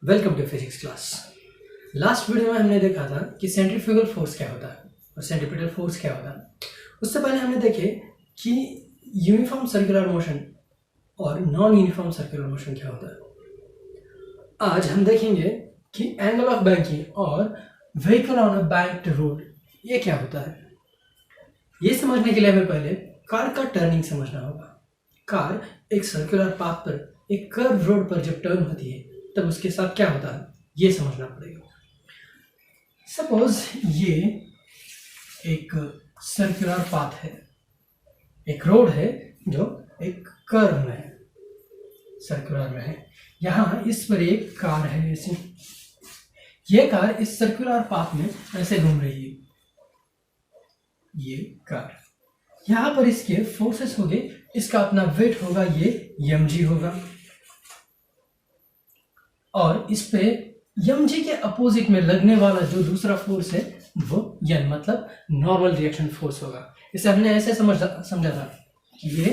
Welcome to physics class. Last video में हमने देखा था कि सेंट्रीफ्यूगल फोर्स क्या होता है और सेंट्रीपिटल फोर्स क्या होता है। उससे पहले हमने देखे कि यूनिफॉर्म सर्कुलर मोशन और नॉन यूनिफॉर्म सर्कुलर मोशन क्या होता है। आज हम देखेंगे कि एंगल ऑफ बैंकिंग और vehicle on a banked road ये क्या होता है। ये समझने के लिए हमें पहले कार का टर्निंग समझना होगा। कार एक सर्कुलर पाथ पर एक कर्व रोड पर जब टर्न होती है तब उसके साथ क्या होता है ये समझना पड़ेगा। सपोज ये एक सर्कुलर पाथ है, एक रोड है जो एक कर्व में है, सर्कुलर में है। यहाँ इस पर एक कार है, ऐसे ये कार इस सर्कुलर पाथ में ऐसे घूम रही है। ये कार यहाँ पर इसके फोर्सेस होंगे, इसका अपना वेट होगा, ये mg होगा और इस पे mg के अपोजिट में लगने वाला जो दूसरा फोर्स है वो n मतलब नॉर्मल रिएक्शन फोर्स होगा। इसे हमने ऐसे समझा था कि ये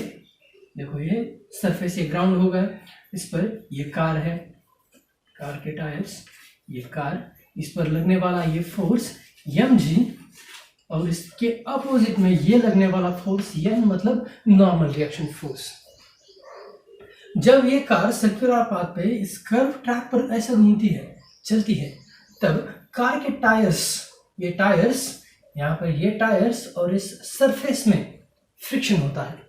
देखो, ये सरफेस, ये ग्राउंड होगा, इस पर ये कार है, कार के टायर्स, ये कार, इस पर लगने वाला ये फोर्स mg और इसके अपोजिट में ये लगने वाला फोर्स n मतलब नॉर्मल रिएक्शन फोर्स। जब ये कार सर्कुलर पाथ पे इस कर्व ट्रैक पर ऐसे घूमती है, चलती है, तब कार के टायर्स, ये टायर्स, यहाँ पर ये टायर्स और इस सरफेस में फ्रिक्शन होता है।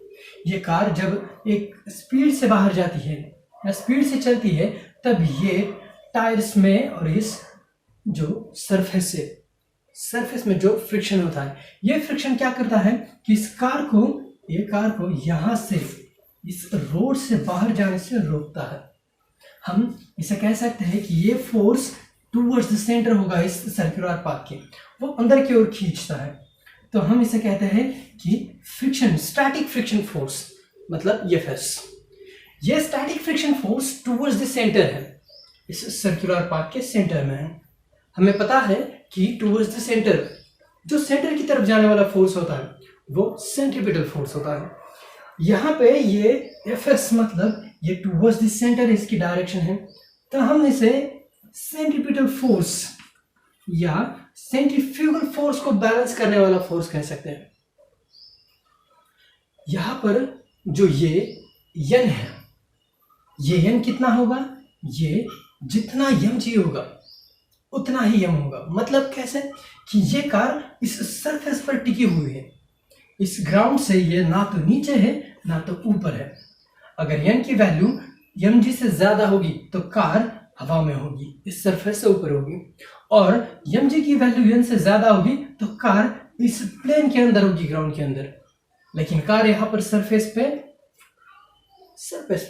ये कार जब एक स्पीड से बाहर जाती है या स्पीड से चलती है तब ये टायर्स में और इस जो सरफेस में जो फ्रिक्शन होता है, ये फ्रिक्शन क्या करता है कि इस कार को, ये कार को यहाँ से इस रोड से बाहर जाने से रोकता है। हम इसे कह सकते हैं कि ये फोर्स टूवर्ड्स द सेंटर होगा इस सर्कुलर पाथ के, वो अंदर की ओर खींचता है। तो हम इसे कहते हैं कि फ्रिक्शन, स्टैटिक फ्रिक्शन फोर्स मतलब Fs। ये static friction force towards the centre है, इस सर्कुलर पाथ के सेंटर में है। हमें पता है कि टूवर्ड्स द सेंटर, जो सेंटर की तरफ जाने वाला फोर्स होता है वो सेंट्रीपिटल फोर्स होता है। यहाँ पे ये Fs मतलब ये टूवर्ड्स द सेंटर इसकी डायरेक्शन है, तो हम इसे सेंट्रीपिटल फोर्स या सेंट्रीफ्यूगल फोर्स को बैलेंस करने वाला फोर्स कह सकते हैं। यहाँ पर जो ये n है, ये n कितना होगा, ये जितना mg होगा उतना ही m होगा। मतलब कैसे कि ये कार इस सरफेस पर टिकी हुई है, इस ग्राउंड से ये ना तो नीचे है ना तो ऊपर है। अगर n की वैल्यू mg से ज्यादा होगी तो कार हवा में होगी, इस सरफेस से ऊपर होगी, और mg की वैल्यू n से ज्यादा होगी तो कार इस प्लेन के अंदर होगी, ग्राउंड के अंदर। लेकिन कार यहाँ पर सरफेस पे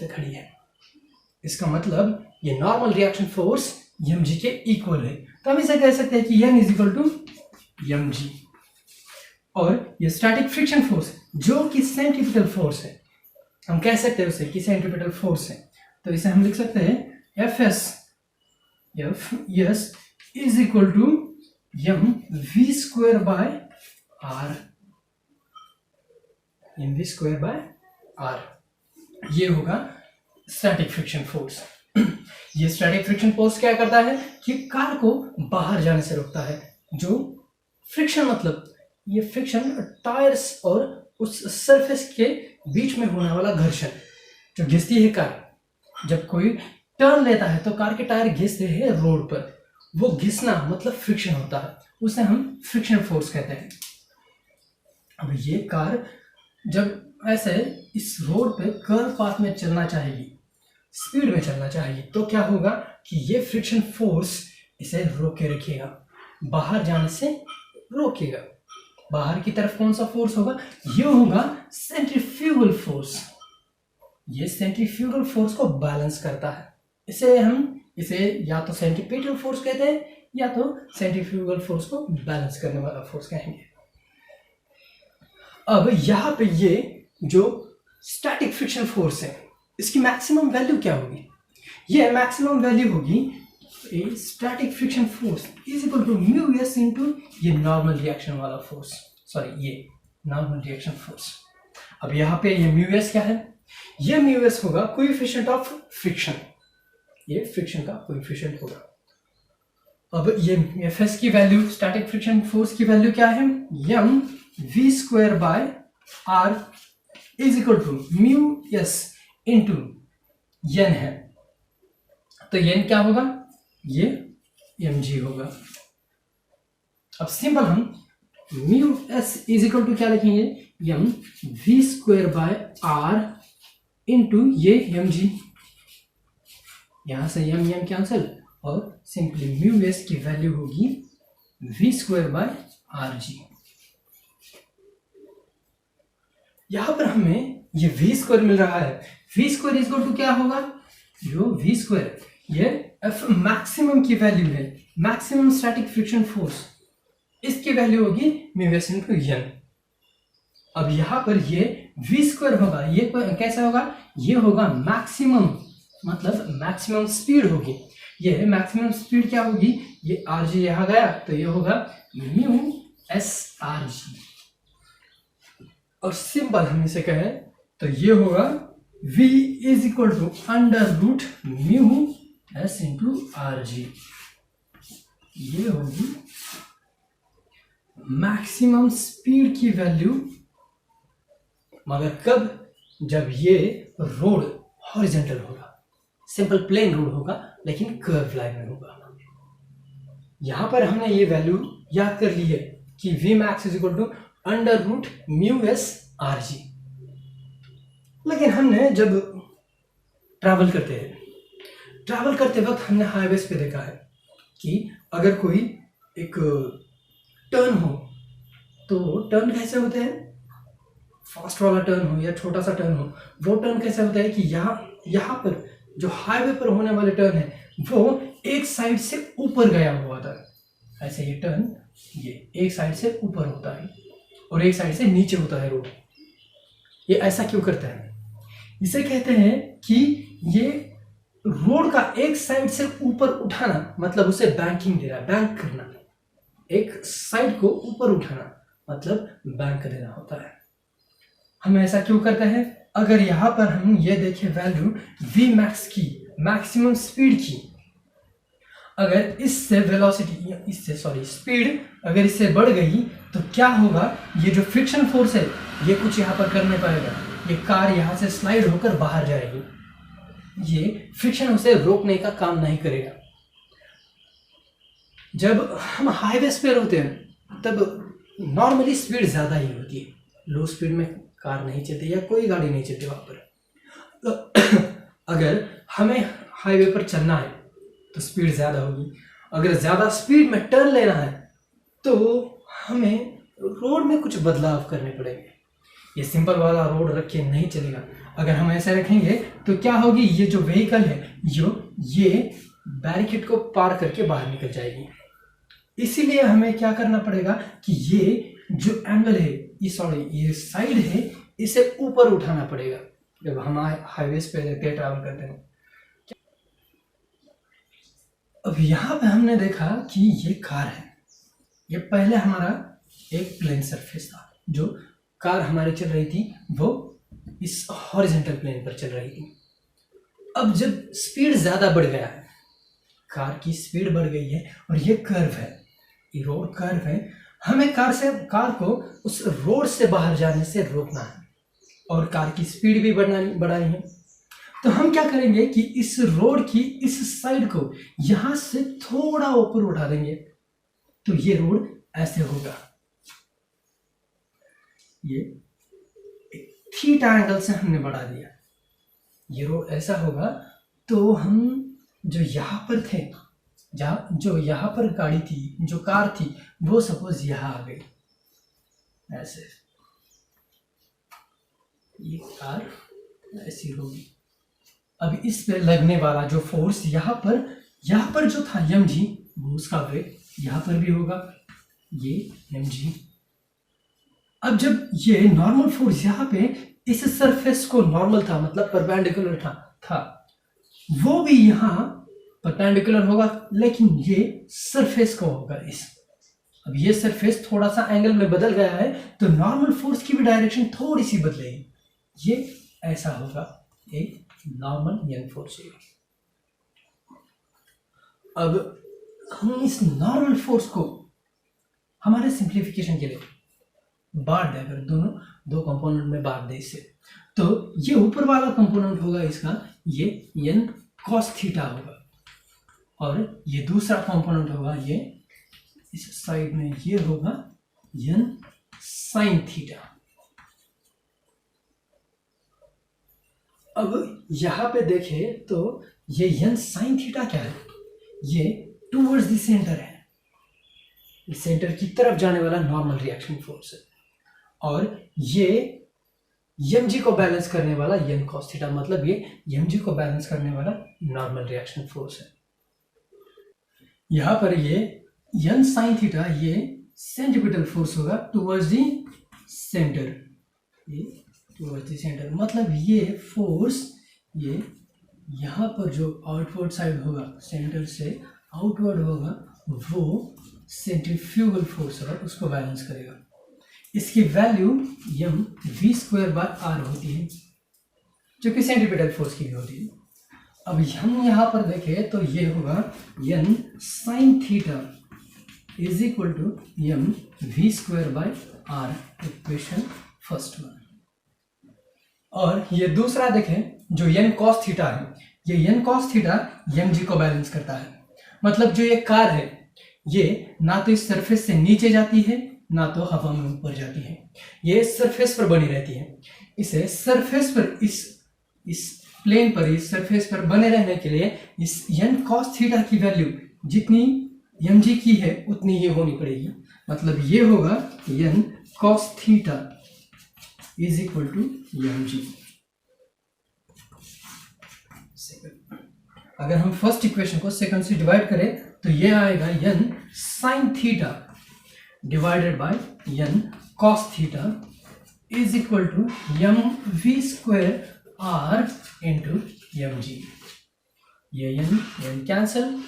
खड़ी है, इसका मतलब ये नॉर्मल रिएक्शन फोर्स mg के इक्वल है। तो हम इसे कह सकते हैं कि n is equal to mg। और ये स्टैटिक फ्रिक्शन फोर्स जो कि सेंट्रीपिटल फोर्स है, हम कह सकते हैं उसे कि सेंट्रीपिटल फोर्स है। तो इसे हम लिख सकते हैं Fs is equal to mv square by r, mv square by r। ये होगा स्टैटिक फ्रिक्शन फोर्स। ये स्टैटिक फ्रिक्शन फोर्स क्या करता है कि कार को बाहर जाने से रोकता है। जो फ्रिक्शन मतलब ये फ्रिक्शन टायर्स और उस सरफेस के बीच में होने वाला घर्षण जो घिसती है कार, जब कोई टर्न लेता है तो कार के टायर घिसते हैं रोड पर, वो घिसना मतलब फ्रिक्शन होता है, उसे हम फ्रिक्शन फोर्स कहते हैं। अब ये कार जब ऐसे इस रोड पे कर्व पाथ में चलना चाहेगी, स्पीड में चलना चाहिए, तो क्या होगा कि ये फ्रिक्शन फोर्स इसे रोके रखेगा, बाहर जाने से रोकेगा। बाहर की तरफ कौन सा फोर्स होगा, ये होगा सेंट्रीफ्यूगल फोर्स। ये सेंट्रीफ्यूगल फोर्स को बैलेंस करता है। इसे या तो सेंट्रीपिटल फोर्स कहते हैं या तो सेंट्रीफ्यूगल फोर्स को बैलेंस करने वाला फोर्स कहेंगे। अब यहाँ पे ये जो स्टैटिक फ्रिक्शन फोर्स है, इसकी मैक्सिमम वैल्यू क्या होगी, ये मैक्सिमम वैल्यू होगी static friction force is equal to mu S into ये नॉर्मल रिएक्शन वाला फोर्स, ये नॉर्मल रिएक्शन फोर्स। अब यहाँ पे ये म्यू एस क्या है, ये म्यू एस होगा कोएफिशिएंट ऑफ फ्रिक्शन। ये फ्रिक्शन का कोएफिशिएंट होगा। अब ये एफएस की वैल्यू, स्टैटिक फ्रिक्शन फोर्स की वैल्यू क्या है, M V square by R is equal to mu S into N है। तो एन क्या होगा, ये एम जी होगा। अब सिंपल हम mu S is equal to क्या लिखेंगे, M V square by R into ये एम जी, यहां से एम एम कैंसिल और सिंपली म्यू एस की वैल्यू होगी V square by R G. यहां पर हमें ये वी स्क्वायर मिल रहा है, V square is equal to क्या होगा, जो वी स्क्वायर ये एफ मैक्सिमम की वैल्यू है, मैक्सिमम स्टैटिक फ्रिक्शन फोर्स, इसकी वैल्यू होगी म्यू एस इंटू एन। अब यहां पर ये वी स्क्वायर होगा, ये कैसा होगा, ये होगा मैक्सिमम, मतलब मैक्सिमम स्पीड होगी, ये मैक्सिमम स्पीड क्या होगी, ये आर जी यहां गया तो ये होगा म्यू एस आर जी। और सिंपल हम इसे कहें तो ये होगा v is equal to under root mu S into R G. ये होगी मैक्सिमम स्पीड की वैल्यू, मगर कब, जब ये रोड हॉरिजॉन्टल होगा, सिंपल प्लेन रोड होगा लेकिन कर्व लाइन में होगा। यहां पर हमने ये वैल्यू याद कर ली है कि v max is equal to under root mu S R G. लेकिन हमने जब ट्रैवल करते वक्त हमने हाईवेज पे देखा है कि अगर कोई एक टर्न हो तो टर्न कैसे होते हैं, फास्ट वाला टर्न हो या छोटा सा टर्न हो, वो टर्न कैसे होता है कि यहाँ पर जो हाईवे पर होने वाले टर्न है वो एक साइड से ऊपर गया हुआ था, ऐसे ये टर्न ये एक साइड से ऊपर होता है और एक साइड से नीचे होता है रोड। ये ऐसा क्यों करता है, इसे कहते हैं कि ये रोड का एक साइड से ऊपर उठाना, मतलब उसे बैंकिंग दे रहा, बैंक करना, एक साइड को ऊपर उठाना मतलब बैंक देना होता है। हम ऐसा क्यों करते हैं, अगर यहां पर हम ये देखें वैल्यू v max की, मैक्सिमम स्पीड की, अगर इससे वेलोसिटी, स्पीड अगर इससे बढ़ गई तो क्या होगा, ये जो फ्रिक्शन फोर्स है ये कुछ यहाँ पर कर नहीं पाएगा, ये कार यहाँ से स्लाइड होकर बाहर जाएगी, ये फ्रिक्शन उसे रोकने का काम नहीं करेगा। जब हम हाईवेज पे होते हैं तब नॉर्मली स्पीड ज़्यादा ही होती है, लो स्पीड में कार नहीं चलती या कोई गाड़ी नहीं चलती वहाँ पर। तो अगर हमें हाईवे पर चलना है तो स्पीड ज़्यादा होगी, अगर ज़्यादा स्पीड में टर्न लेना है तो हमें रोड में कुछ बदलाव करने पड़ेंगे। ये सिंपल वाला रोड रख के नहीं चलेगा, अगर हम ऐसे रखेंगे तो क्या होगी, ये जो व्हीकल है ये बैरिकेड को पार करके बाहर निकल जाएगी। इसीलिए हमें क्या करना पड़ेगा कि ये जो एंगल है, ये साइड है, इसे ऊपर उठाना पड़ेगा जब हम हाईवे पे ट्रैवल करते हैं। अब यहाँ पे हमने देखा कि ये कार है, ये पहले हमारा एक प्लेन सरफेस था, जो कार हमारी चल रही थी वो इस हॉरिजॉन्टल प्लेन पर चल रही थी। अब जब स्पीड ज़्यादा बढ़ गया है, कार की स्पीड बढ़ गई है और ये कर्व है, ये रोड कर्व है, हमें कार को उस रोड से बाहर जाने से रोकना है और कार की स्पीड भी बढ़ानी है। तो हम क्या करेंगे कि इस रोड की इस साइड को यहां से थोड़ा ऊपर उठा देंगे, तो ये रोड ऐसे होगा, ये थीटा एंगल से हमने बढ़ा दिया, ये रोड ऐसा होगा। तो हम जो यहाँ पर थे, जो यहाँ पर गाड़ी थी, जो कार थी, वो सपोज यहाँ आ गई ऐसे, ये कार ऐसी होगी। अब इस पे लगने वाला जो फोर्स यहाँ पर जो था mg, वो उसका वेट यहाँ पर भी होगा, ये mg। अब जब ये नॉर्मल फोर्स यहाँ पे इस सरफेस को नॉर्मल था, मतलब परपेंडिकुलर था, वो भी यहाँ परपेंडिकुलर होगा, लेकिन ये सरफेस को होगा इस। अब ये सरफेस थोड़ा सा एंगल में बदल गया है तो नॉर्मल फोर्स की भी डायरेक्शन थोड़ी सी बदलेगी, ये ऐसा होगा, एक नॉर्मल यंग फोर्स होगा। अब हम इस नॉर्मल फोर्स को हमारे सिंप्लीफिकेशन के लिए बांट दें, अगर दोनों दो कंपोनेंट में बांट दें इससे, तो ये ऊपर वाला कंपोनेंट होगा इसका, ये n cos थीटा होगा, और ये दूसरा कंपोनेंट होगा, ये इस साइड में ये होगा n sin थीटा। अब यहां पे देखें तो ये n sin थीटा क्या है, ये टूवर्ड्स द सेंटर है, इस सेंटर की तरफ जाने वाला नॉर्मल रिएक्शन फोर्स है, और ये mg को बैलेंस करने वाला n cos थीटा, मतलब ये mg को बैलेंस करने वाला नॉर्मल रिएक्शन फोर्स है। यहां पर ये n sin थीटा ये सेंट्रीपिटल फोर्स होगा टुवर्ड्स दी सेंटर, ये टुवर्ड्स दी सेंटर, मतलब ये फोर्स ये यहाँ पर जो आउटवर्ड साइड होगा, सेंटर से आउटवर्ड होगा, वो सेंट्रीफ्यूगल फोर्स होगा, उसको बैलेंस करेगा। इसकी वैल्यू m v²/r होती है, जो कि सेंट्रीपिटल फोर्स की भी होती है। अब हम यहाँ पर देखें तो ये होगा n sin theta is equal to m v²/r, equation first one. और ये दूसरा देखें जो n cos थीटा है, ये n cos थीटा mg को बैलेंस करता है, मतलब जो ये कार है ये ना तो इस सरफेस से नीचे जाती है ना तो हवा में ऊपर जाती है, ये सरफेस पर बनी रहती है। इसे सरफेस पर इस प्लेन पर, इस सरफेस पर बने रहने के लिए इस n cos थीटा की वैल्यू जितनी mg की है उतनी ही होनी पड़ेगी, मतलब ये होगा n cos theta is equal to mg। अगर हम फर्स्ट इक्वेशन को सेकंड से डिवाइड करें तो ये आएगा n sin theta divided by n cos theta is equal to mv²r into mg। ये n कैंसिल,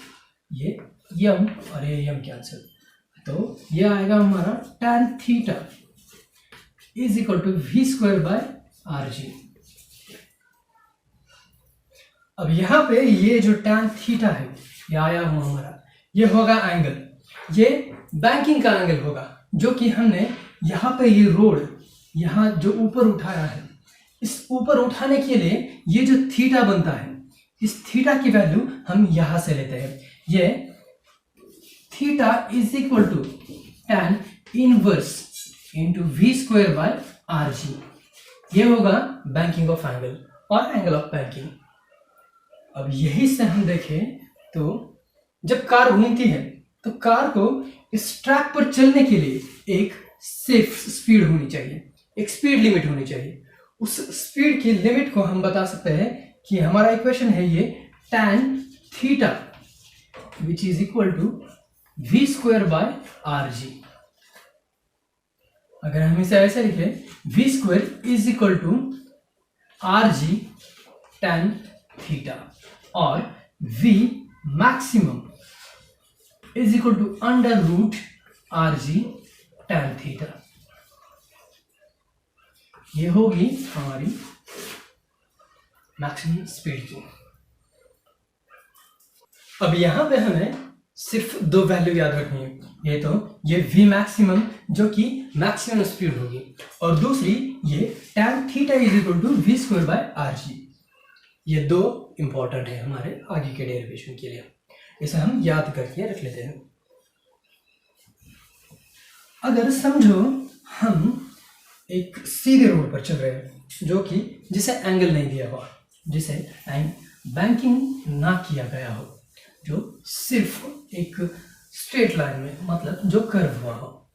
ये m और ये m कैंसिल, तो ये आएगा हमारा tan theta is equal to v²/rg। अब यहाँ पे ये जो tan थीटा है ये आया हुआ हमारा, ये होगा एंगल, ये बैंकिंग का एंगल होगा, जो कि हमने यहाँ पे ये रोड यहाँ जो ऊपर उठाया है, इस ऊपर उठाने के लिए ये जो थीटा बनता है, इस थीटा की वैल्यू हम यहाँ से लेते हैं। ये theta is equal to tan inverse into v²/rg, ये होगा बैंकिंग ऑफ एंगल और एंगल ऑफ बैंकिंग। अब यही से हम देखें तो जब कार घूमती है तो कार को इस ट्रैक पर चलने के लिए एक सेफ स्पीड होनी चाहिए, एक स्पीड लिमिट होनी चाहिए। उस स्पीड की लिमिट को हम बता सकते हैं कि हमारा इक्वेशन है ये tan theta which is equal to v²/rg। अगर हम इसे ऐसे लिखें, v² is equal to rg tan theta, और v maximum is equal to √rg tan theta. ये होगी हमारी मैक्सिमम स्पीड की। अब यहां पे हमें सिर्फ दो वैल्यू याद रखनी है, ये तो ये v मैक्सिमम जो कि मैक्सिमम स्पीड होगी, और दूसरी ये tan theta is equal to v²/rg। ये दो इंपॉर्टेंट है हमारे आगे के डेरिवेशन के लिए, इसे हम याद करके रख लेते हैं। अगर समझो हम एक सीधे रोड पर चल रहे हैं जो कि जिसे एंगल नहीं दिया हुआ, जिसे बैंकिंग ना किया गया हो, जो सिर्फ एक स्ट्रेट लाइन में, मतलब जो कर्व हुआ हो,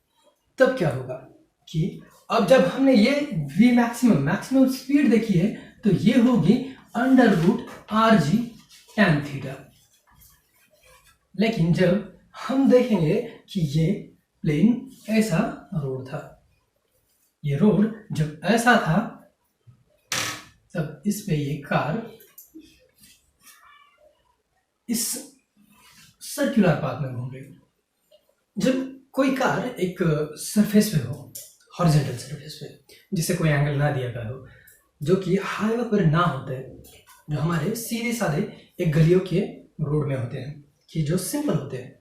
तब क्या होगा कि अब जब हमने ये v मैक्सिमम स्पीड देखी है तो ये होगी √rg tan थीटा। लेकिन जब हम देखेंगे कि ये प्लेन ऐसा रोड था, ये रोड जब ऐसा था तब इस पे ये कार इस सर्कुलर पाथ में घूम रही। जब कोई कार एक सरफेस पे हो, हॉरिजॉन्टल सरफेस पे, जिसे कोई एंगल ना दिया गया हो, जो कि हाईवे पर ना होते हैं, जो हमारे सीधे साधे एक गलियों के रोड में होते हैं, कि जो सिंपल होते हैं।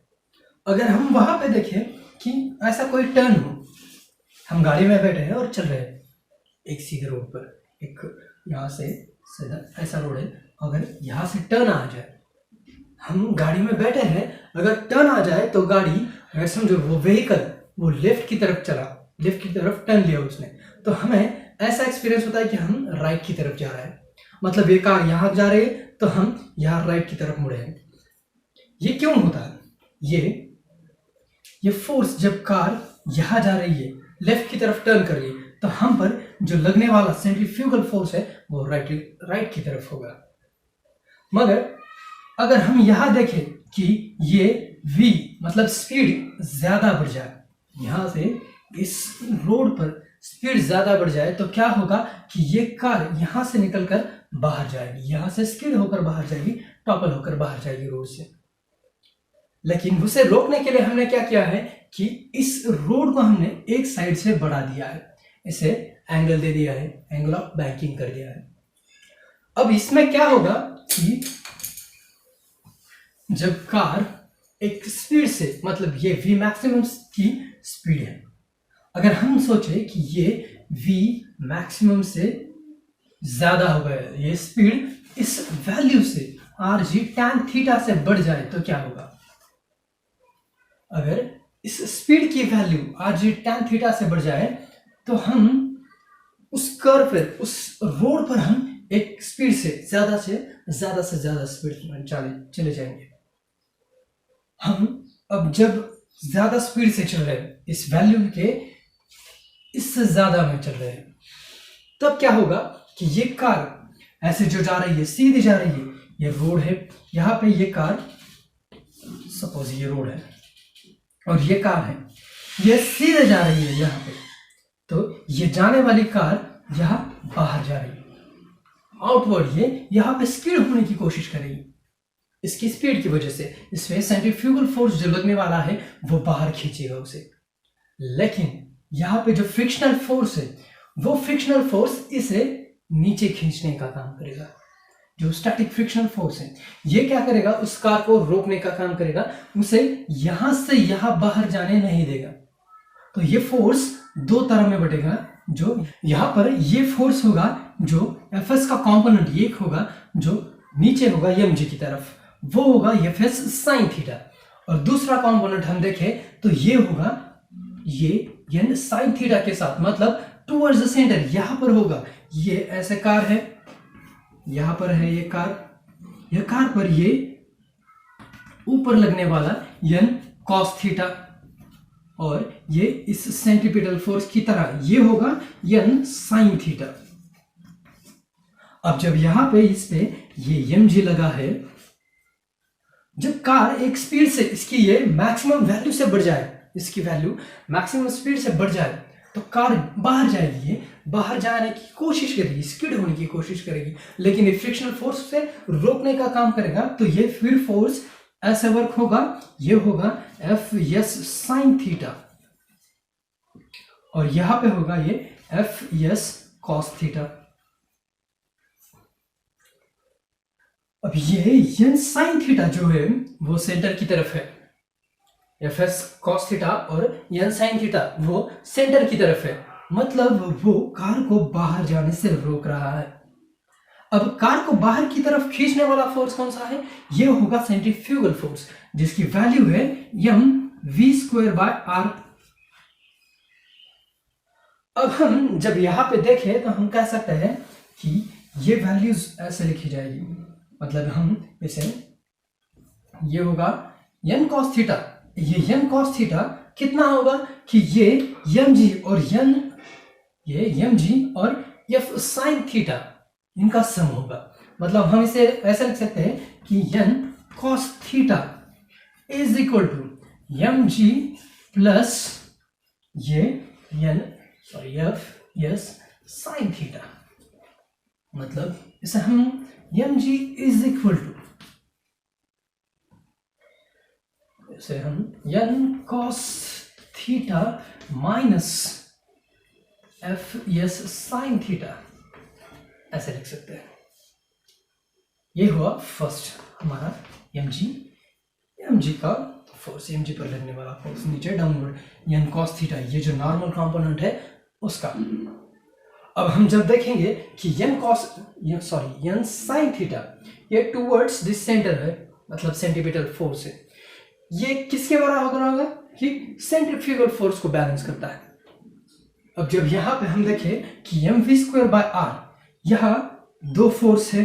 अगर हम वहां पे देखें कि ऐसा कोई टर्न हो, हम गाड़ी में बैठे हैं और चल रहे हैं एक सीधे रोड पर, एक यहाँ से सीधा ऐसा रोड है, अगर यहाँ से टर्न आ जाए, हम गाड़ी में बैठे हैं, अगर टर्न आ जाए तो गाड़ी, अगर समझो वो व्हीकल वो लेफ्ट की तरफ चला, लेफ्ट की तरफ टर्न लिया उसने, तो हमें ऐसा एक्सपीरियंस होता है कि हम राइट की तरफ जा रहे हैं। मतलब ये कार यहाँ जा रही है तो हम यहाँ राइट की तरफ मुड़े हैं। ये क्यों होता है? ये फोर्स, जब कार यहाँ जा रही है, लेफ्ट की तरफ टर्न कर रही है, तो हम पर जो लगने वाला सेंट्रीफ्यूगल फोर्स है वो राइट की तरफ होगा। मगर अगर हम यहां देखें कि ये v मतलब स्पीड ज्यादा बढ़ जाए, यहां से इस रोड पर स्पीड ज्यादा बढ़ जाए, तो क्या होगा कि ये कार यहां से निकलकर बाहर जाएगी, यहां से स्किड होकर बाहर जाएगी, टॉपल होकर बाहर जाएगी रोड से। लेकिन उसे रोकने के लिए हमने क्या किया है कि इस रोड को हमने एक साइड से बढ़ा दिया है, इसे एंगल दे दिया है, एंगल ऑफ बैंकिंग कर दिया है। अब इसमें क्या होगा कि जब कार एक स्पीड से, मतलब ये v मैक्सिमम की स्पीड है, अगर हम सोचे कि ये v मैक्सिमम से ज्यादा हो गया, ये स्पीड इस वैल्यू से rg tan थीटा से बढ़ जाए, तो क्या होगा? अगर इस स्पीड की वैल्यू rg tan थीटा से बढ़ जाए, तो हम उस कर्व पर, उस रोड पर हम एक स्पीड से ज्यादा स्पीड चले जाएंगे। हम अब जब ज्यादा स्पीड से चल रहे हैं, इस वैल्यू के इससे ज्यादा में चल रहे हैं, तब क्या होगा कि ये कार ऐसे जो जा रही है, सीधी जा रही है, ये रोड है, यहाँ पे ये कार, सपोज ये रोड है और ये कार है, ये सीधे जा रही है यहाँ पे, तो ये जाने वाली कार यहाँ बाहर जा रही है, आउटवर्ड ये यहाँ पे स्किड होने की कोशिश करेगी, इसकी स्पीड की वजह से। इसमें सेंट्रीफ्यूगल फोर्स जो लगने वाला है वो बाहर खींचेगा उसे। लेकिन यहाँ पे जो फ्रिक्शनल फोर्स है, वो फ्रिक्शनल फोर्स इसे नीचे खींचने का काम करेगा। जो स्टैटिक फ्रिक्शनल फोर्स है, ये क्या करेगा? उस कार को रोकने का काम करेगा, उसे यहां से यहां बाहर जाने नहीं देगा। तो ये फोर्स दो तरह में बटेगा। जो यहां पर ये फोर्स होगा, जो Fs का कंपोनेंट एक होगा, जो नीचे होगा mg की तरफ, वो होगा Fs sin थीटा, और दूसरा कंपोनेंट हम देखें तो ये होगा ये n sin थीटा के साथ, मतलब टुवर्ड्स द सेंटर, यहां पर होगा। ये ऐसे कार है, यहां पर है ये कार पर ये ऊपर लगने वाला n cos थीटा, और ये इस सेंट्रीपिटल फोर्स की तरह ये होगा n sin थीटा। अब जब यहां पे इस पे ये mg लगा है, जब कार एक स्पीड से, इसकी ये मैक्सिमम वैल्यू से बढ़ जाए, इसकी वैल्यू मैक्सिमम स्पीड से बढ़ जाए, तो कार बाहर जाएगी, ये बाहर जाने की कोशिश करेगी, स्किड होने की कोशिश करेगी, लेकिन ये फ्रिक्शनल फोर्स से रोकने का काम करेगा। तो ये फिर फोर्स ऐसे वर्क होगा, ये होगा Fs sin थीटा, और यहां पे होगा ये Fs cos थीटा। अब ये n sin थीटा जो है वो सेंटर की तरफ है, Fs cos थीटा और n sin थीटा वो सेंटर की तरफ है, मतलब वो कार को बाहर जाने से रोक रहा है। अब कार को बाहर की तरफ खींचने वाला फोर्स कौन सा है? ये होगा सेंट्रीफ्यूगल फोर्स, जिसकी वैल्यू है mv²/r। अब हम जब यहां पे देखें तो हम कह सकते हैं कि ये वैल्यूज ऐसे लिखी जाएगी, मतलब हम इसे, ये होगा n cos थीटा, ये n cos थीटा कितना होगा कि ये mg और f sin थीटा, इनका सम होगा। मतलब हम इसे ऐसा लिख सकते हैं कि n cos theta is equal to mg plus ये f sin थीटा। मतलब इसे हम mg इज इक्वल टू, इसे हम n cos theta minus Fs sin theta ऐसे लिख सकते हैं। ये हुआ फर्स्ट हमारा mg। एम जी का फोर्स, एम जी पर लगने वाला फोर्स नीचे डाउनवर्ड एन कॉस थीटा, ये जो नॉर्मल कंपोनेंट है उसका। अब हम जब देखेंगे कि एन साइन थीटा ये टूवर्ड्स दिस सेंटर है, मतलब सेंटीमीटर फोर्स है, ये किसके बराबर होगा कि सेंट्रीफ्यूगल फोर्स को बैलेंस करता है। अब जब यहां पे हम देखें कि M V square by R, यहां दो फोर्स है,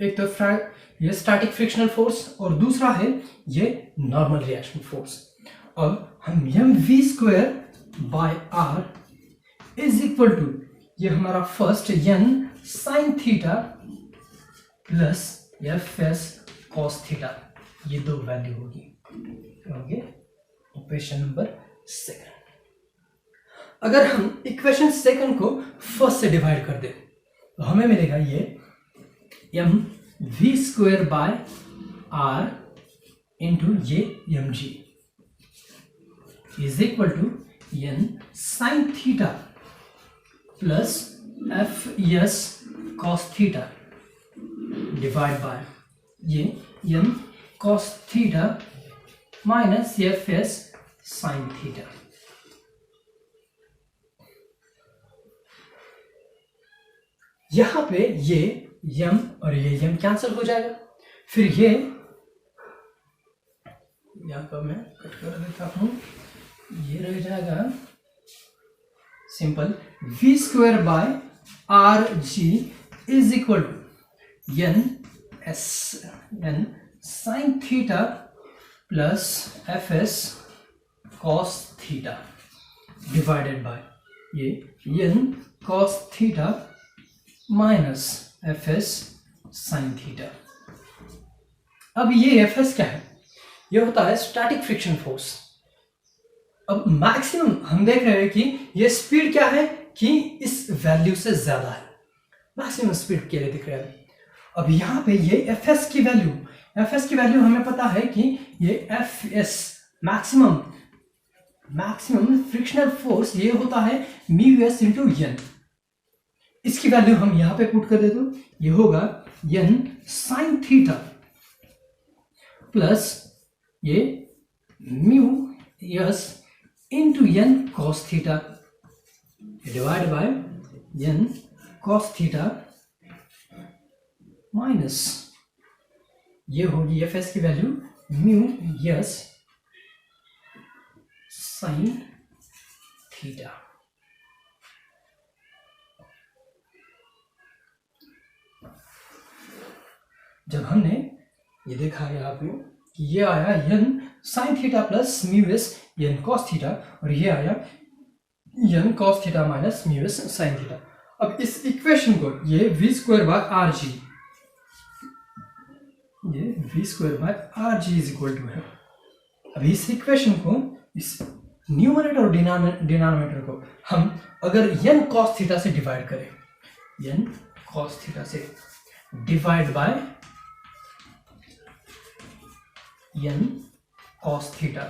एक तो ये स्टैटिक फ्रिक्शनल फोर्स और दूसरा है ये नॉर्मल रिएक्शन फोर्स। अब हम M V square by R is equal to ये हमारा first N sine theta plus F S cos theta, ये दो वैल्यू होगी। Equation number second. अगर हम इक्वेशन सेकंड को फर्स्ट से डिवाइड कर दे तो हमें मिलेगा ये M V square by R into ये M G is equal to N sine theta plus F S cos theta divide by ये N cos theta minus F S sine theta. यहां पे ये यम और ये यम कैंसिल हो जाएगा, फिर ये यहां पर मैं कट कर देता हूं, ये रह जाएगा simple V square by R G is equal to N sine theta plus F S cos theta divided by ये N cos theta minus F S sine theta. अब ये एफ एस क्या है? ये होता है स्टैटिक फ्रिक्शन फोर्स। अब maximum हम देख रहे हैं कि ये स्पीड क्या है कि इस वैल्यू से ज्यादा है, मैक्सिमम स्पीड के लिए दिख रहा है। अब यहाँ पे ये एफ एस की वैल्यू हमें पता है कि ये F S maximum frictional force ये होता है म्यू एस इंटू एन। इसकी वैल्यू हम यहां पे पुट कर दे तो ये होगा एन साइन थीटा प्लस ये mu S into N cos theta divide by N cos theta minus ये होगी एफ एस की value mu S sine theta. जब हमने ये देखा है यहाँ पे कि ये आया N sine theta plus mu S N cos theta और ये आया N cos theta minus mu S sine theta. अब इस इक्वेशन को ये V square by R G, ये V square by R G is equal to है। अब इस इक्वेशन को, इस न्यूमरेटर और डिनोमिनेटर को हम अगर एन कॉस थीटा से डिवाइड करें, एन कॉस थीटा से divide by N cos theta,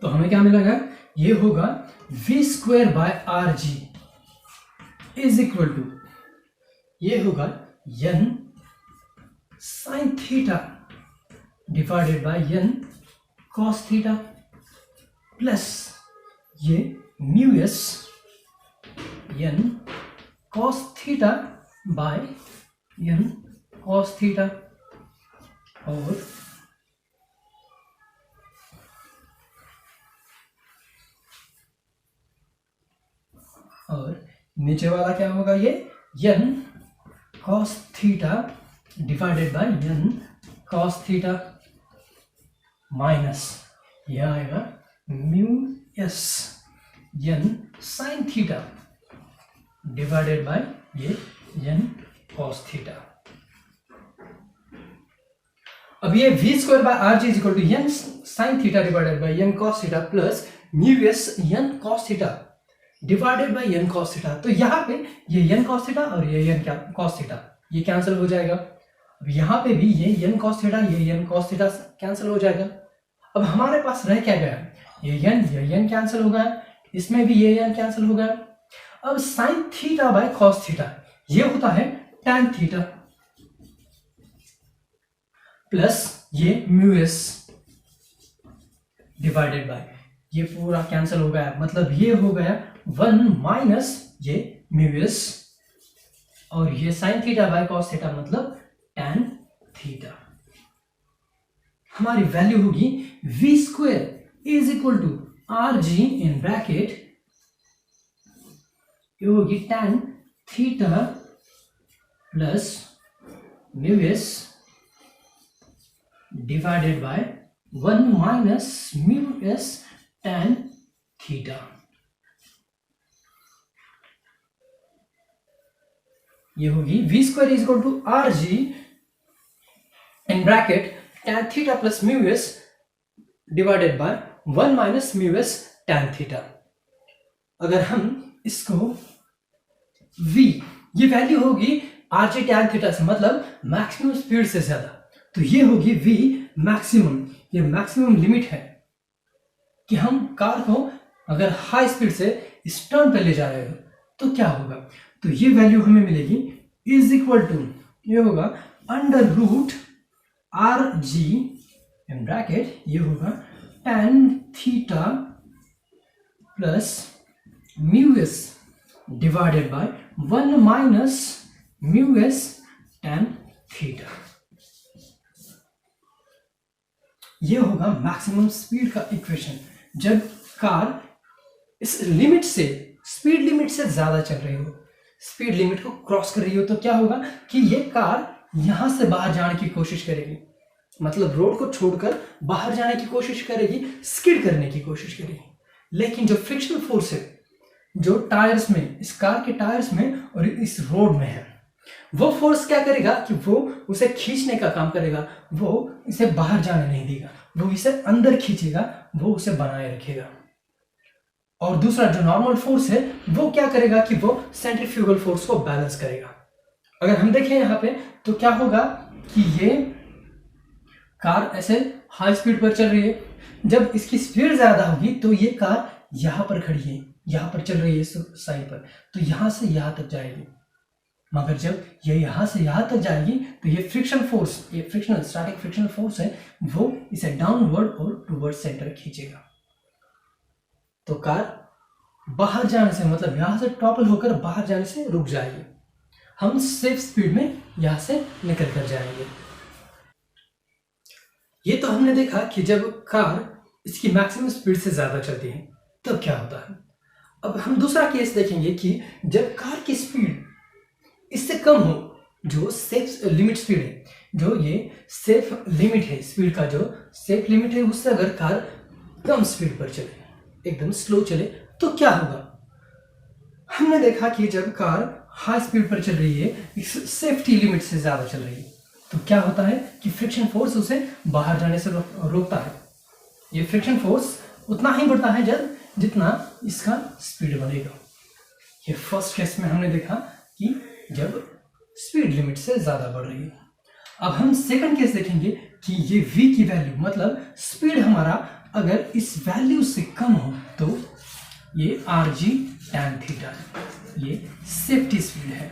तो हमें क्या मिलेगा? ये होगा V square by R G is equal to ये होगा N sine theta divided by N cos theta plus ये mu S N cos theta by N cos theta और नीचे वाला क्या होगा? ये N cos theta divided by N cos theta minus ये आएगा mu S N sine theta divided by ये एन कॉस थीटा। अब ये V square by R G is equal to N sine theta divided by N cos theta plus mu S N cos theta divided by N cos theta. तो यहाँ पे ये N cos theta और ये N cos theta ये cancel हो जाएगा। अब यहाँ पे भी ये एन कॉस थीटा ये एन कॉस थीटा कैंसिल हो जाएगा। अब हमारे पास रह क्या गया? ये एन कैंसिल हो गया, इसमें भी ये एन कैंसिल हो गया। अब sign theta by cos theta ये होता है टैन थीटा। प्लस ये म्यू एस डिवाइडेड बाय, ये पूरा कैंसिल हो गया, मतलब ये हो गया 1 माइनस ये म्यू एस और ये sine theta by cos theta मतलब tan थीटा। हमारी वैल्यू होगी v square is equal to R G in bracket, ये होगी tan theta plus mu S divided by 1 minus mu S tan theta. ये होगी v square is equal to R G in bracket tan theta plus mu S divided by 1 minus mu S tan theta. अगर हम इसको v, ये value होगी are G tan theta से, मतलब maximum speed से ज्यादा, तो ये होगी v मैक्सिमम, ये मैक्सिमम लिमिट है कि हम कार को अगर हाई स्पीड से इस टर्न पे ले जा रहे हो तो क्या होगा। तो ये वैल्यू हमें मिलेगी इज इक्वल टू, ये होगा under root R G in bracket, ये होगा tan theta plus mu S divided by 1 minus mu S tan theta. ये होगा मैक्सिमम स्पीड का इक्वेशन। जब कार इस लिमिट से, स्पीड लिमिट से ज्यादा चल रही हो, स्पीड लिमिट को क्रॉस कर रही हो, तो क्या होगा कि ये कार यहां से बाहर जाने की कोशिश करेगी, मतलब रोड को छोड़कर बाहर जाने की कोशिश करेगी, स्किड करने की कोशिश करेगी। लेकिन जो फ्रिक्शनल फोर्स है जो टायर्स में, इस कार के टायर्स में और इस रोड में है, वो फोर्स क्या करेगा कि वो उसे खींचने का काम करेगा, वो इसे बाहर जाने नहीं देगा, वो इसे अंदर खींचेगा, वो उसे बनाए रखेगा। और दूसरा जो नॉर्मल फोर्स है वो क्या करेगा कि वो सेंट्रीफ्यूगल फोर्स को बैलेंस करेगा। अगर हम देखें यहाँ पे तो क्या होगा कि ये कार ऐसे हाई स्पीड पर चल रही है, जब इसकी स्पीड ज्यादा होगी तो ये कार यहाँ पर खड़ी है, यहाँ पर चल रही है इस साइड पर, तो यहाँ से यहाँ तक जाएगी। मगर जब ये यहाँ से यहाँ तक जाएगी तो ये फ्रिक्शन फोर्स, ये फ्रिक्शनल स्टैटिक फ्रिक्शनल फोर्स है, वो इसे डाउनवर्ड और टुवर्ड सेंटर खींचेगा। तो कार बाहर जाने से, मतलब यहां से टॉपल होकर बाहर जाने से रुक जाएगी, हम सेफ स्पीड में यहां से निकल कर जाएंगे। ये तो हमने देखा कि जब कार इसकी मैक्सिमम स्पीड से ज्यादा चलती है तब क्या होता है। अब हम दूसरा केस देखेंगे कि जब कार की स्पीड इससे कम हो, जो सेफ लिमिट स्पीड है, जो ये सेफ लिमिट है स्पीड का, जो सेफ लिमिट है उससे अगर कार कम स्पीड पर चले, एकदम स्लो चले, तो क्या होगा। हमने देखा कि जब कार हाई स्पीड पर चल रही है, इस सेफ्टी लिमिट से ज्यादा चल रही है, तो क्या होता है कि फ्रिक्शन फोर्स उसे बाहर जाने से रोकता है। ये फ्रिक्शन फोर्स उतना ही बढ़ता है जब जितना इसका स्पीड बढ़ेगा। ये फर्स्ट केस में हमने देखा कि जब स्पीड लिमिट से ज्यादा बढ़ रही है। अब हम सेकंड केस देखेंगे कि ये v की वैल्यू, मतलब स्पीड हमारा अगर इस वैल्यू से कम हो तो ये आर जी tan थीटा है, ये सेफ्टी स्पीड है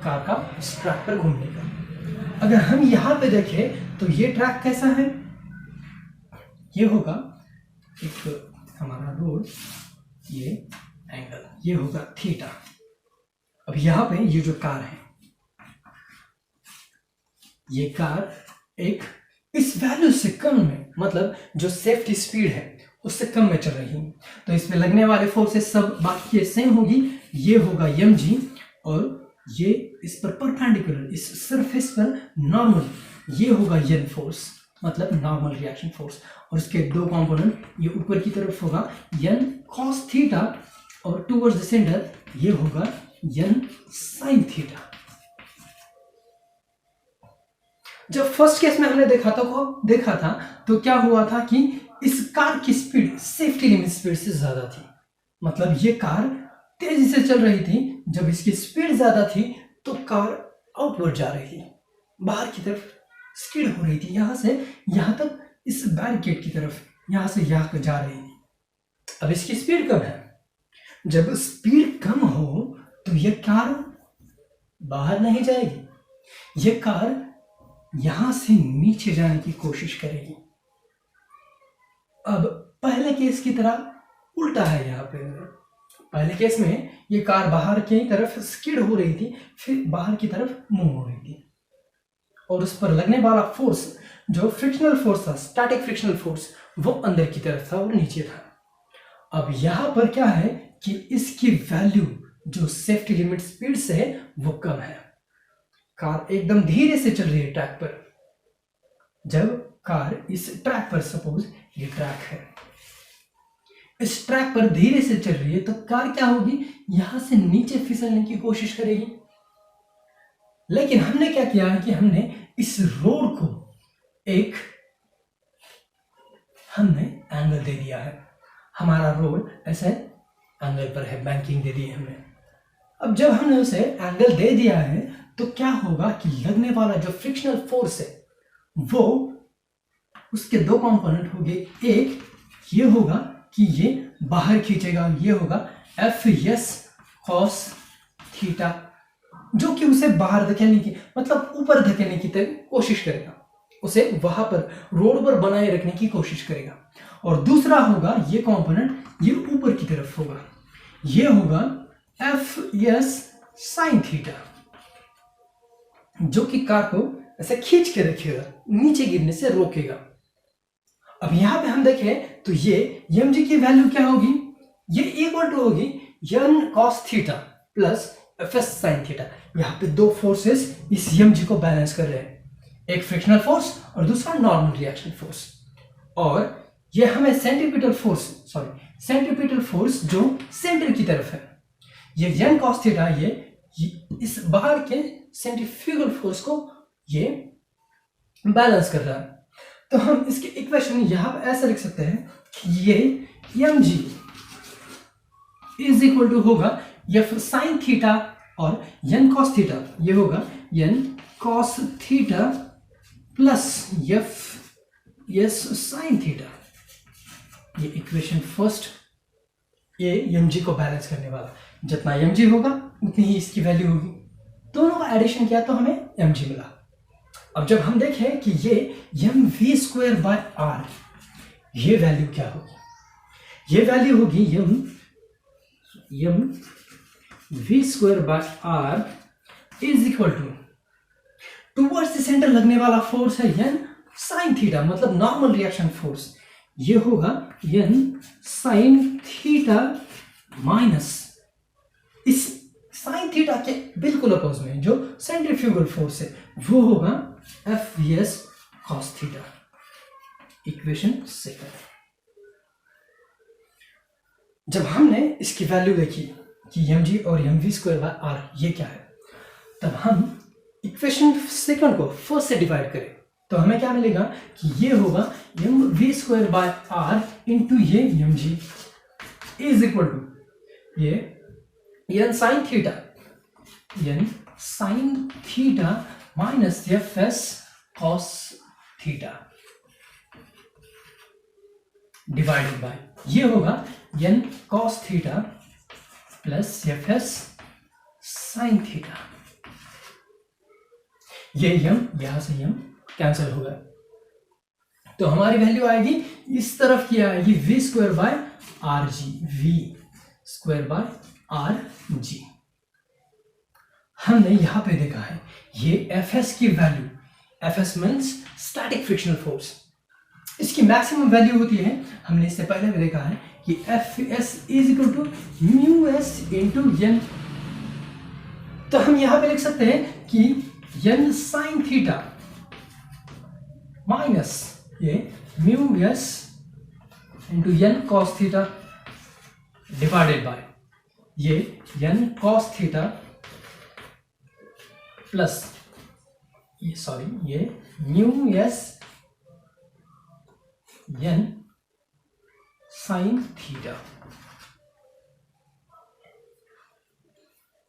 कार का इस ट्रैक पर घूमने का। अगर हम यहाँ पे देखें तो ये ट्रैक कैसा है, ये होगा एक हमारा रोड, ये एंगल, ये होगा थीटा। अब यहाँ पे ये जो कार है, ये कार एक इस वैल्यू से कम में, मतलब जो सेफ्टी स्पीड है उससे कम में चल रही है, तो इसमें लगने वाले फोर्सेस सब बाकी ये सेम होगी। ये होगा mg और ये इस पर परपेंडिकुलर, इस सरफेस पर नॉर्मल, ये होगा n फोर्स, मतलब नॉर्मल रिएक्शन फोर्स। और इसके दो कंपोनेंट, ये ऊपर की तरफ होगा n cos थीटा और टुवर्ड्स द सेंटर ये होगा n sin थीटा। जब फर्स्ट केस में हमने देखा था तो क्या हुआ था कि इस कार की स्पीड सेफ्टी लिमिट स्पीड से ज्यादा थी, मतलब ये कार तेजी से चल रही थी। जब इसकी स्पीड ज्यादा थी तो कार आउटवर्ड जा रही थी, बाहर की तरफ स्किड हो रही थी, यहां से यहां तक इस बैरिकेड की तरफ, यहां से यहां तक जा रही थी। अब इसकी स्पीड कम है, जब स्पीड कम हो तो ये कार बाहर नहीं जाएगी, ये कार यहां से नीचे जाने की कोशिश करेगी। अब पहले केस की तरह उल्टा है। यहाँ पे पहले केस में ये कार बाहर की तरफ स्किड हो रही थी, फिर बाहर की तरफ मूव हो रही थी, और उस पर लगने वाला फोर्स जो फ्रिक्शनल फोर्स था, स्टैटिक फ्रिक्शनल फोर्स, वो अंदर की तरफ था और नीचे था। अब यहां पर क्या है कि इसकी वैल्यू जो सेफ्टी लिमिट स्पीड से है वो कम है। कार एकदम धीरे से चल रही है ट्रैक पर। जब कार इस ट्रैक पर, सपोज ये ट्रैक है, इस ट्रैक पर धीरे से चल रही है, तो कार क्या होगी, यहां से नीचे फिसलने की कोशिश करेगी। लेकिन हमने क्या किया है कि हमने इस रोड को एक हमने एंगल दे दिया है। हमारा रोड ऐसे एंगल पर है, बैंकिंग दे दी है हमने। अब जब हमने उसे एंगल दे दिया है तो क्या होगा कि लगने वाला जो फ्रिक्शनल फोर्स है वो, उसके दो कंपोनेंट हो गए। एक ये होगा कि ये बाहर खींचेगा, ये होगा F(s) cos थीटा, जो कि उसे बाहर धकेलने की, मतलब ऊपर धकेलने की कोशिश करेगा, उसे वहां पर रोड पर बनाए रखने की कोशिश करेगा। और दूसरा होगा ये कंपोनेंट, ये ऊपर की तरफ होगा, ये होगा F(s) sin थीटा, जो कि कार को ऐसे खींच के रखेगा, नीचे गिरने से रोकेगा। अब यहां पे हम देखें तो ये mg की वैल्यू क्या होगी, ये इक्वल टू होगी n cos theta plus Fs sin theta. यहाँ पे दो फोर्सेस इस mg को बैलेंस कर रहे हैं, एक फ्रिक्शनल फोर्स और दूसरा नॉर्मल रिएक्शन फोर्स। और ये हमें सेंट्रीपिटल फोर्स जो सेंटर की तरफ है, ये n cos थीटा, ये इस बाहर के सेंट्रीफ्यूगल फोर्स को ये बैलेंस कर रहा है। तो हम इसके इक्वेशन यहां पर ऐसा लिख सकते हैं कि ये mg इज इक्वल टू होगा f sin थीटा और n cos थीटा, ये होगा n cos theta plus f(s) sin theta. ये इक्वेशन फर्स्ट, ये mg को बैलेंस करने वाला, जितना mg होगा उतनी ही इसकी वैल्यू होगी। दोनों का एडिशन किया तो हमें mg मिला। अब जब हम देखें कि ये mv²/r, ये वैल्यू क्या होगी, ये वैल्यू होगी mv²/r is equal to, towards the centre लगने वाला फोर्स है n sin थीटा, मतलब नॉर्मल रिएक्शन फोर्स, ये होगा n sin थीटा माइनस इस sin थीटा के बिल्कुल अपोज में जो सेंट्रीफ्यूगल फोर्स है वो होगा F(s) cos theta. Equation second. जब हमने इसकी वैल्यू देखी कि mg और mv²/r ये क्या है, तब हम इक्वेशन सेकंड को फर्स्ट से डिवाइड करें तो हमें क्या मिलेगा कि ये होगा mv²/r इंटू ये mg इज इक्वल टू ये n sin theta minus Fs cos theta divided by, ये होगा n cos theta plus Fs sin theta. ये यहां से कैंसिल होगा, तो हमारी वैल्यू आएगी इस तरफ की आएगी v²/rg। हमने यहां पे देखा है ये Fs की value, Fs means static frictional force, इसकी मैक्सिमम वैल्यू होती है, हमने इससे पहले भी देखा है कि Fs is equal to μs into n। तो हम यहां पे लिख सकते हैं कि n sin थीटा माइनस ये μs into n cos theta divided by ये n cos थीटा प्लस ये μs n sin थीटा।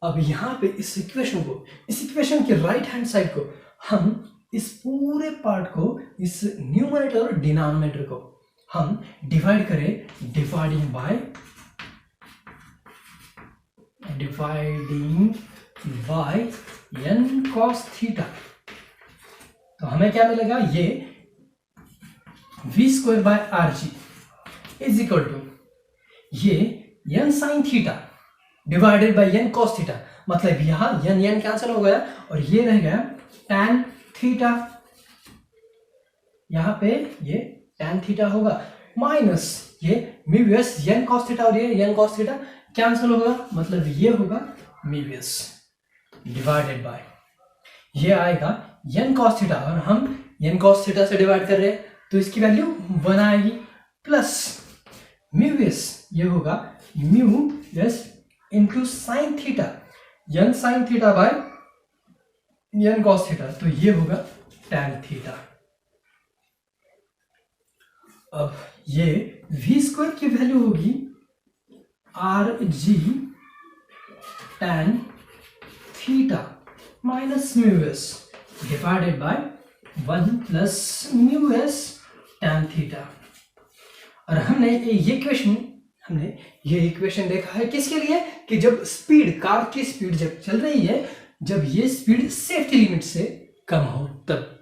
अब यहां पे इस इक्वेशन के राइट हैंड साइड को हम इस पूरे पार्ट को, इस न्यूमरेटर और डिनोमिनेटर को हम डिवाइड करें dividing by n cos theta तो हमें क्या मिलेगा, ये v square by R G is equal to ये n sine theta divided by n cos theta, मतलब यहां n कैंसिल हो गया और ये रह गया tan थीटा, यहां पे ये tan थीटा होगा माइनस ये mu S n cos theta, और ये n कॉस थीटा कैंसिल होगा, मतलब ये होगा म्यू एस डिवाइडेड बाय ये आएगा n cos थीटा, और हम n cos थीटा से डिवाइड कर रहे हैं तो इसकी वैल्यू 1 आएगी, प्लस म्यू एस ये होगा mu S into sine theta, n sine theta bye n cos theta, तो ये होगा tan थीटा। अब ये v स्क्वायर की वैल्यू होगी are G tan theta minus mu S divided by 1 plus mu S tan theta. और हमने ये इक्वेशन देखा है किसके लिए, कि जब स्पीड, कार की स्पीड जब चल रही है, जब ये स्पीड सेफ्टी लिमिट से कम हो तब।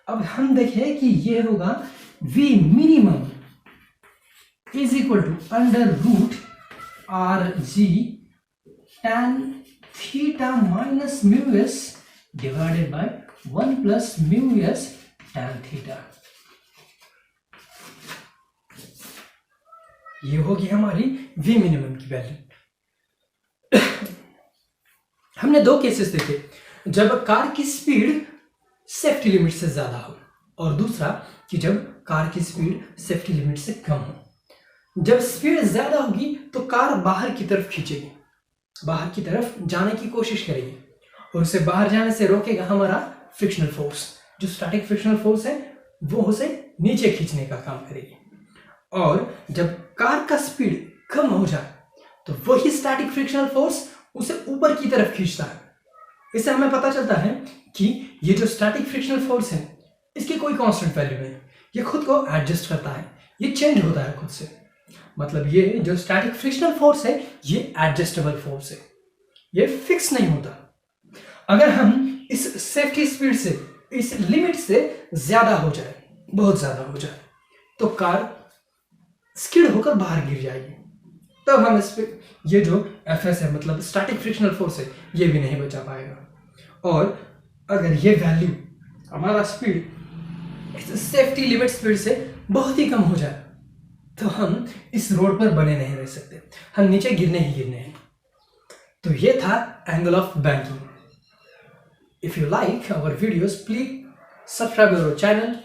अब हम देखें कि ये होगा v minimum is equal to under root R G tan theta minus mu S divided by 1 plus mu S tan theta. ये होगी हमारी v मिनिमम की वैल्यू। हमने दो केसेस देखे, जब कार की स्पीड सेफ्टी लिमिट से ज्यादा हो, और दूसरा कि जब कार की स्पीड सेफ्टी लिमिट से कम हो। जब स्पीड ज्यादा होगी तो कार बाहर की तरफ खींचेगी, बाहर की तरफ जाने की कोशिश करेगी, और उसे बाहर जाने से रोकेगा हमारा फ्रिक्शनल फोर्स। जो स्टैटिक फ्रिक्शनल फोर्स है वो उसे नीचे खींचने का काम करेगी। और जब कार का स्पीड कम हो जाए तो वही स्टैटिक फ्रिक्शनल फोर्स उसे ऊपर की तरफ खींचता है। इससे हमें पता चलता है कि ये जो स्टैटिक फ्रिक्शनल फोर्स है इसकी कोई कांस्टेंट वैल्यू नहीं, ये खुद को एडजस्ट करता है, ये चेंज होता है खुद से। मतलब ये जो स्टैटिक फ्रिक्शनल फोर्स है ये एडजस्टेबल फोर्स है, ये फिक्स नहीं होता। अगर हम इस सेफ्टी स्पीड से, इस लिमिट से ज्यादा हो जाए, बहुत ज्यादा हो जाए, तो कार स्किड होकर बाहर गिर जाएगी, तब हम इस पे ये जो एफएस है, मतलब स्टैटिक फ्रिक्शनल फोर्स है, ये भी नहीं बचा पाएगा। और अगर ये वैल्यू, हमारा स्पीड इस सेफ्टी लिमिट स्पीड से बहुत ही कम हो जाए तो हम इस रोड पर बने नहीं रह सकते, हम नीचे गिरने ही गिरने हैं। तो ये था angle of banking. If you like our videos, please subscribe our channel